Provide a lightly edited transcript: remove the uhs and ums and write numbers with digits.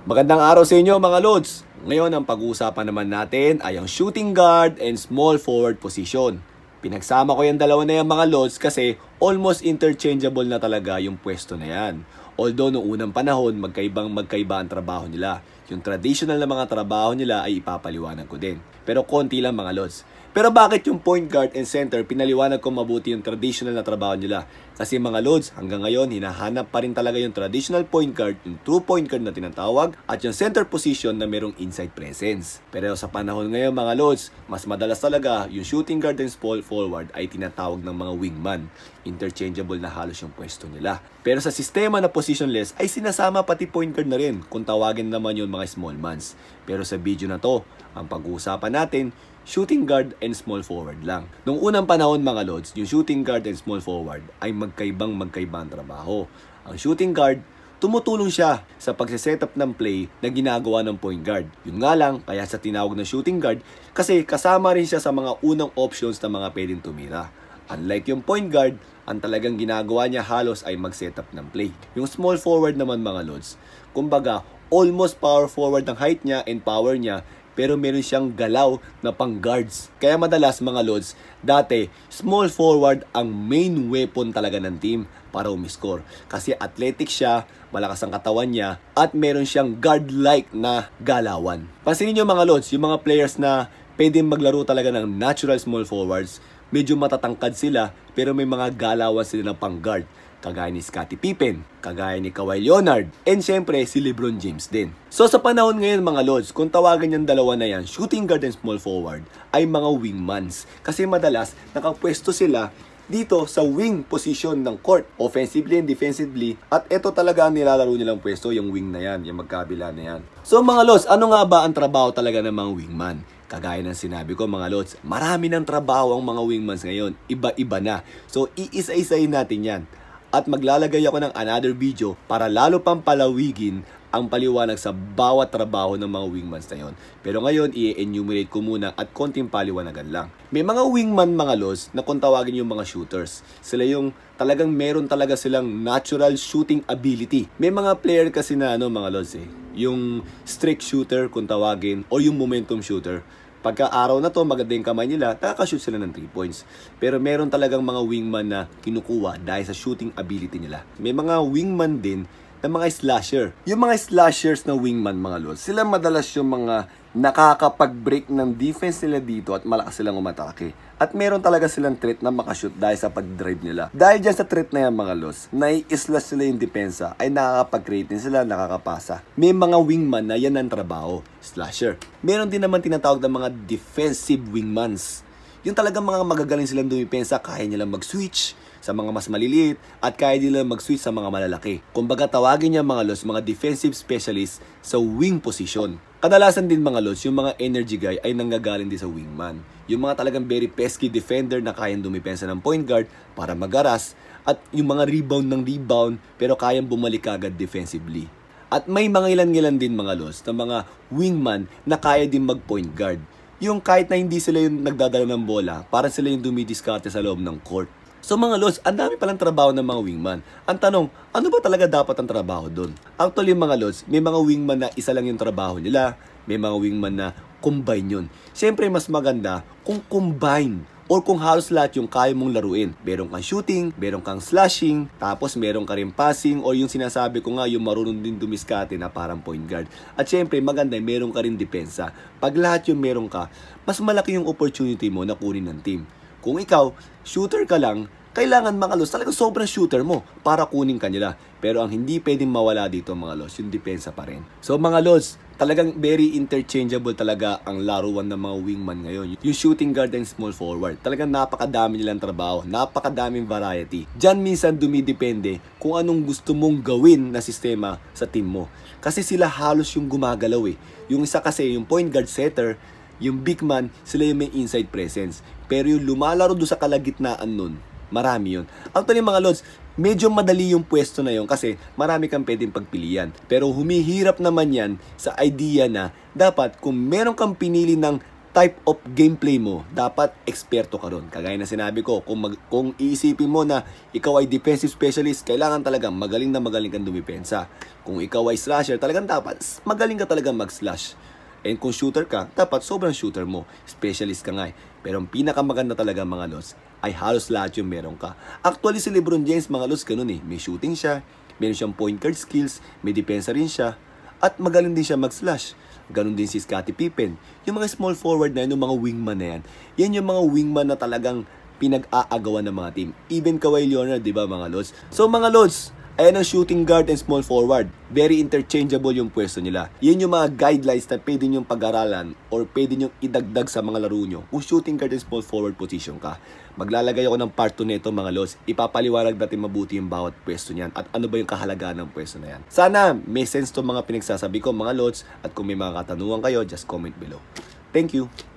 Magandang araw sa inyo mga Lods! Ngayon ang pag-uusapan naman natin ay ang shooting guard and small forward position. Pinagsama ko yung dalawa na yan mga Lods kasi almost interchangeable na talaga yung pwesto na yan. Although noong unang panahon magkaiba ang trabaho nila. Yung traditional na mga trabaho nila ay ipapaliwanag ko din. Pero konti lang mga Lods. Pero bakit yung point guard and center pinaliwanag ko mabuti yung traditional na trabaho nila? Kasi mga Lods, hanggang ngayon hinahanap pa rin talaga yung traditional point guard, yung true point guard na tinatawag, at yung center position na merong inside presence. Pero sa panahon ngayon mga Lods, mas madalas talaga yung shooting guard and small forward ay tinatawag ng mga wingman. Interchangeable na halos yung pwesto nila. Pero sa sistema na positionless ay sinasama pati point guard na rin kung tawagin naman yung mga small mans. Pero sa video na to, ang pag-uusapan natin, shooting guard and small forward lang. Noong unang panahon mga Lods, yung shooting guard and small forward ay magkaibang trabaho. Ang shooting guard, tumutulong siya sa pagsiset up ng play na ginagawa ng point guard. Yun nga lang, kaya sa tinawag na shooting guard, kasi kasama rin siya sa mga unang options na mga pwedeng tumira. Unlike yung point guard, ang talagang ginagawa niya halos ay mag-set up ng play. Yung small forward naman mga Lods, kumbaga, almost power forward ang height niya and power niya, pero meron siyang galaw na pang guards. Kaya madalas mga Lods, dati small forward ang main weapon talaga ng team para umiscore. Kasi athletic siya, malakas ang katawan niya, at meron siyang guard-like na galawan. Pansinin nyo mga Lods, yung mga players na pwedeng maglaro talaga ng natural small forwards, medyo matatangkad sila, pero may mga galawan sila ng pang guard. Kagaya ni Scottie Pippen, kagaya ni Kawhi Leonard, and syempre si LeBron James din. So sa panahon ngayon mga Lods, kung tawagan yung dalawa na yan, shooting guard and small forward, ay mga wingmans. Kasi madalas nakapwesto sila dito sa wing position ng court, offensively and defensively, at ito talaga ang nilalaro nilang pwesto, yung wing na yan, yung magkabila na yan. So mga Lods, ano nga ba ang trabaho talaga ng mga wingman? Kagaya ng sinabi ko mga Lods, marami ng trabaho ang mga wingmans ngayon, iba-iba na. So iisa-isahin natin yan. At maglalagay ako ng another video para lalo pang palawigin ang paliwanag sa bawat trabaho ng mga wingmans na yon. Pero ngayon, i-enumerate ko muna at konting paliwanagan lang. May mga wingman mga Lods na kung tawagin yung mga shooters. Sila yung talagang meron talaga silang natural shooting ability. May mga player kasi na mga Lods yung strict shooter kung tawagin o yung momentum shooter. Pagka-araw na to, maganda yung kamay nila, nakaka-shoot sila ng 3 points. Pero meron talagang mga wingman na kinukuha dahil sa shooting ability nila. May mga wingman din na mga slasher. Yung mga slashers na wingman mga Lods, sila madalas yung mga nakakapag-break ng defense nila dito at malakas silang umatake. At meron talaga silang threat na makashoot dahil sa pag-drive nila. Dahil dyan sa threat na yan mga Lods, nai-slash sila yung depensa, ay nakakapag-create din sila, nakakapasa. May mga wingman na yan ang trabaho, slasher. Meron din naman tinatawag ng mga defensive wingmans. Yung talagang mga magagaling silang dumipensa, kaya nilang mag-switch sa mga mas maliliit at kaya nila mag-switch sa mga malalaki. Kumbaga tawagin niya mga Lods, mga defensive specialist sa wing position. Kadalasan din mga Lods, yung mga energy guy ay nanggagaling din sa wingman. Yung mga talagang very pesky defender na kayang dumipensa ng point guard para magaras, at yung mga rebound pero kayang bumalik agad defensively. At may mga ilan din mga Lods na mga wingman na kaya din mag-point guard. Yung kahit na hindi sila yung nagdadala ng bola, parang sila yung dumidiskarte sa loob ng court. So mga Lods, ang dami palang trabaho ng mga wingman. Ang tanong, ano ba talaga dapat ang trabaho doon? Actually mga Lods, may mga wingman na isa lang yung trabaho nila. May mga wingman na combine yun. Siyempre mas maganda kung combine or kung halos lahat yung kaya mong laruin. Meron kang shooting, meron kang slashing, tapos meron ka rin passing, or yung sinasabi ko nga, yung marunong din dumiskate na parang point guard. At syempre, maganda, meron ka rin depensa. Pag lahat yung meron ka, mas malaki yung opportunity mo na kunin ng team. Kung ikaw, shooter ka lang, kailangan mga Lods, talagang sobrang shooter mo para kunin ka nila. Pero ang hindi pwedeng mawala dito mga Lods, yung depensa pa rin. So mga Lods, talagang very interchangeable talaga ang laruan ng mga wingman ngayon. Yung shooting guard and small forward, talagang napakadami nilang trabaho, napakadaming variety. Diyan minsan dumidepende kung anong gusto mong gawin na sistema sa team mo. Kasi sila halos yung gumagalaw Yung isa kasi, yung point guard setter, yung big man, sila yung may inside presence. Pero yung lumalaro doon sa kalagitnaan nun, marami yun. Actually mga Lods, medyo madali yung pwesto na yun kasi marami kang pwedeng pagpilian. Pero humihirap naman yan sa idea na dapat kung meron kang pinili ng type of gameplay mo, dapat eksperto ka ron. Kagaya na sinabi ko, kung iisipin mo na ikaw ay defensive specialist, kailangan talagang magaling na magaling kang dumipensa. Kung ikaw ay slasher, talagang dapat magaling ka talagang mag-slash. And kung shooter ka, dapat sobrang shooter mo. Specialist ka nga eh. Pero ang pinakamaganda talaga mga lods, ay halos lahat yung meron ka. Actually si LeBron James mga lods ganun eh. May shooting siya, meron siyang point guard skills, may depensa rin siya, at magaling din siya mag-slash. Ganun din si Scottie Pippen. Yung mga small forward na yun, yung mga wingman na yan, yan yung mga wingman na talagang pinag-aagawan ng mga team. Even Kawhi Leonard, di ba mga lods? So mga lods, ayan ang shooting guard and small forward. Very interchangeable yung pwesto nila. Yan yung mga guidelines na pwede nyong pag-aralan or pwede nyong idagdag sa mga laro nyo. Kung shooting guard and small forward position ka, maglalagay ako ng part 2 nito mga lods. Ipapaliwanag natin mabuti yung bawat pwesto niyan at ano ba yung kahalagaan ng pwesto na yan. Sana may sense to mga pinagsasabi ko mga lods at kung may mga katanungan kayo, just comment below. Thank you!